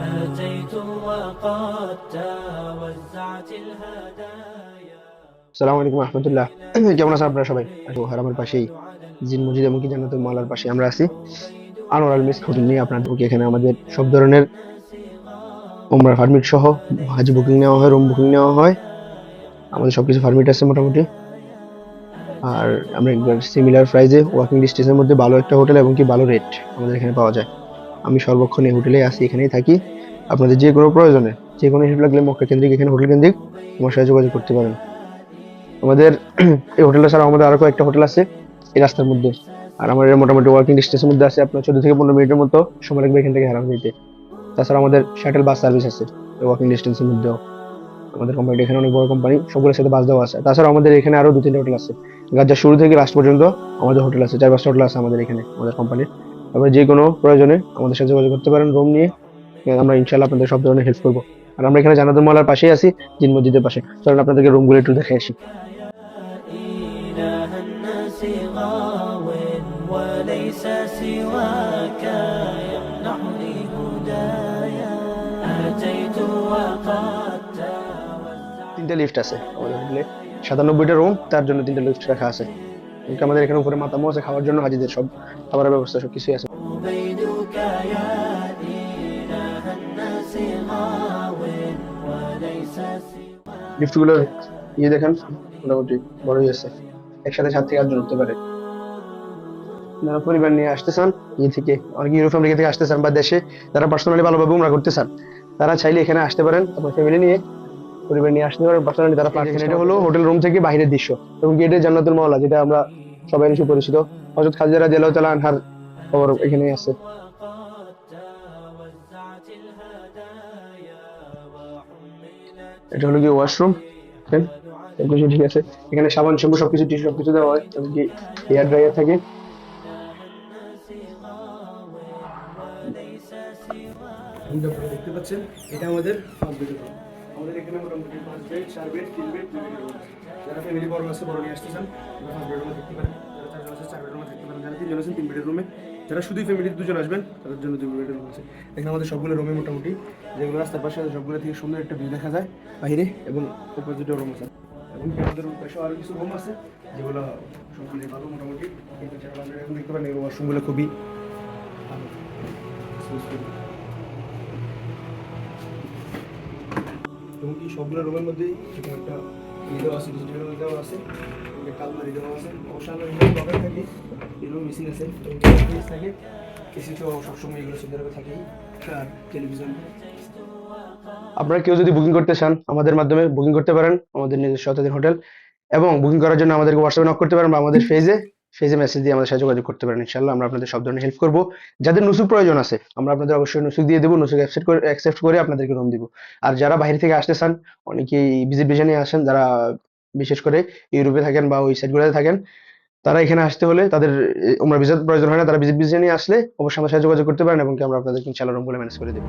أتيت وقد توزعت الهدايا। আসসালামু আলাইকুম রহমতুল্লাহ। কেমন আছেন আপনারা সবাই? আর আমার পাশেই জিন মসজিদ এবং কি জান্নাতুল মাওলার পাশে আমরা আছি আনোয়ার আল মিস্ক হোটেল নিয়ে আপনাদেরকে। এখানে আমাদের সব ধরনের ওমরাহ পারমিট সহ হাজি বুকিং নেওয়া হয়, রুম বুকিং নেওয়া হয়, আমাদের সবকিছু পারমিট আছে মোটামুটি। আর আমরা একবার সিমিলার প্রাইসে ওয়াকিং ডিস্টেন্সের মধ্যে ভালো একটা হোটেল এবং কি ভালো রেট আমাদের এখানে পাওয়া যায়। আমি সর্বক্ষণ এই হোটেলে আছি, এখানেই থাকি। আপনাদের যে কোনো প্রয়োজনে যে কোনো হেল্প লাগলে মক্কা কেন্দ্রিক, এখানে হোটেল কেন্দ্রিক আমার সাথে যোগাযোগ করতে পারেন। আমাদের এই হোটেলটা ছাড়া আমাদের আরো কয়েকটা হোটেল আছে এই রাস্তার মধ্যে। আর আমাদের মোটামুটি ওয়াকিং ডিস্টেন্সের মধ্যে আছে, আপনার 14 থেকে 15 মিনিটের মতো সময় লাগবে এখান থেকে হারাম দিতে। তাছাড়া আমাদের শাটেল বাস সার্ভিস আছে ওয়াকিং ডিস্টেন্সের মধ্যেও। আমাদের কোম্পানিটা এখানে অনেক বড় কোম্পানি, সবগুলোর সাথে বাস দেওয়া আছে। তাছাড়া আমাদের এখানে আরো 2-3টা হোটেল আছে, গাজার শুরু থেকে লাস্ট পর্যন্ত আমাদের হোটেল আছে, 4-5টা হোটেল আছে আমাদের এখানে আমাদের কোম্পানির। আপনারা যে কোনো প্রয়োজনে আমাদের সাথে যোগাযোগ করতে পারেন রুম নিয়ে। আমরা ইনশাল্লাহ আপনাদের সব ধরনের হেল্প করবো। আর আমরা এখানে জান্নাতুল মাওলার পাশেই আছি, জিন মসজিদের পাশে। চলেন আপনাদেরকে রুমগুলো একটু দেখে আসি। إله الناس غاو وليس سواك يمنحني هدايا. أتيت وقد توزعت 3টা লিফট আছে আমাদের হোটেলে, 97টা রুম, তার জন্য 3টা লিফট রাখা আছে। এমনকি আমাদের এখানে উপরে মাতামো আছে, খাওয়ার জন্য হাজিদের সব খাবারের ব্যবস্থা সবকিছুই আছে। عبيدك يا إله الناس غاو وليس سواك. লিফট গুলোর দেখেন, মোটামুটি বড়ই আছে, একসাথে 7 থেকে 8 জন উঠতে পারে। যারা পরিবার নিয়ে আসতে চান থেকে, অনেক ইউরোপ আমেরিকা থেকে আসতে চান, বা দেশে যারা পার্সোনালি ভালোভাবে উমরা করতে চান, তারা চাইলে এখানে আসতে পারেন। আপনার ফ্যামিলি নিয়ে পরিবার নিয়ে আসতে পারেন পার্সোনালি, তারা পারছেন। এটা হলো হোটেল রুম থেকে বাইরের দৃশ্য এবং গেটে জান্নাতুল মাওলা, যেটা আমরা সবাই সুপরিচিত। হযরত খাদিজা রাদিয়াল্লাহু তাআলা আনহার খবর এখানেই আছে। وزعت الهدايا وحملت এটা হলো কি ওয়াশরুম, সবকিছু ঠিক আছে। এখানে সাবান শ্যাম্পু সবকিছু টিস্যু সবকিছু দেওয়া হয়, এমনকি হেয়ার ড্রায়ার থাকে। রুমটা আপনারা দেখতে পাচ্ছেন, এটা আমাদের ফার্স্ট বেডরুম। আমাদের এখানে মোটামুটি 5 bed, 4 bed, 3 bed, 2 bed room আছে। যারা ফ্যামিলি বড় আছে, বড় নিয়ে আসতে চান, তারা ফার্স্ট বেডরুমে থাকতে পারেন। যারা 4 জন আছে 4 বেডরুমে থাকতে পারেন। যারা 3 জন আছেন 3 বেডের রুমে। যারা শুধুই ফ্যামিলির 2 জন আসবেন, তাদের জন্য 2 বেডের রুম আছে। এখানে আমাদের সবগুলো রুমে মোটামুটি, যেগুলো রাস্তার পাশে আছে সবগুলো থেকে সুন্দর একটা ভিউ দেখা যায় বাইরে, এবং অপোজিটে রুম আছে। এবং আমাদের পাশে আরো কিছু রুম আছে যেগুলো সবগুলো ভালো মোটামুটি। কিন্তু যারা এখন দেখতে পারেন, এই ওয়াশরুমগুলো খুবই ভালো। এবং কি সবগুলো রুমের মধ্যেই সেখানে একটা দেওয়া আছে, ডিজিটাল দেওয়া আছে, একটা আলমারি দেওয়া আছে। অবশ্য আমরা এখানে দোকান থাকি, এগুলো মেশিন আছে, ফ্রিজ থাকে, এসি তো সবসময় এগুলো সুন্দর থাকেই, আর টেলিভিশন। আপনারা কেউ যদি বুকিং করতে চান, আমাদের মাধ্যমে বুকিং করতে পারেন, আমাদের নিজস্ব শতাধীন হোটেল। এবং বুকিং করার জন্য আমাদেরকে হোয়াটসঅ্যাপে নক করতে পারেন, বা আমাদের ফেজে মেসেজ দিয়ে আমাদের সাথে যোগাযোগ করতে পারেন। ইনশাআল্লাহ আমরা আপনাদের সব ধরনের হেল্প করব। যাদের নুসুক প্রয়োজন আছে, আমরা আপনাদের অবশ্যই নুসুক দিয়ে দেবো, নুসুক অ্যাকসেপ্ট করে আপনাদেরকে রুম দিব। আর যারা বাইরে থেকে আসতে চান, অনেকেই ভিজিট ভিসা নিয়ে আসেন, যারা বিশেষ করে ইউরোপে থাকেন বা ওই সাইডগুলোতে থাকেন, তারা এখানে আসতে হলে তাদের উমরা ভিসার প্রয়োজন হয় না, তারা ভিজিট ভিসা নিয়ে আসলে অবশ্যই আমাদের সাথে যোগাযোগ করতে পারেন, এবং কি আমরা আপনাদেরকে ইনশাআল্লাহ রুমগুলো ম্যানেজ করে দেবো।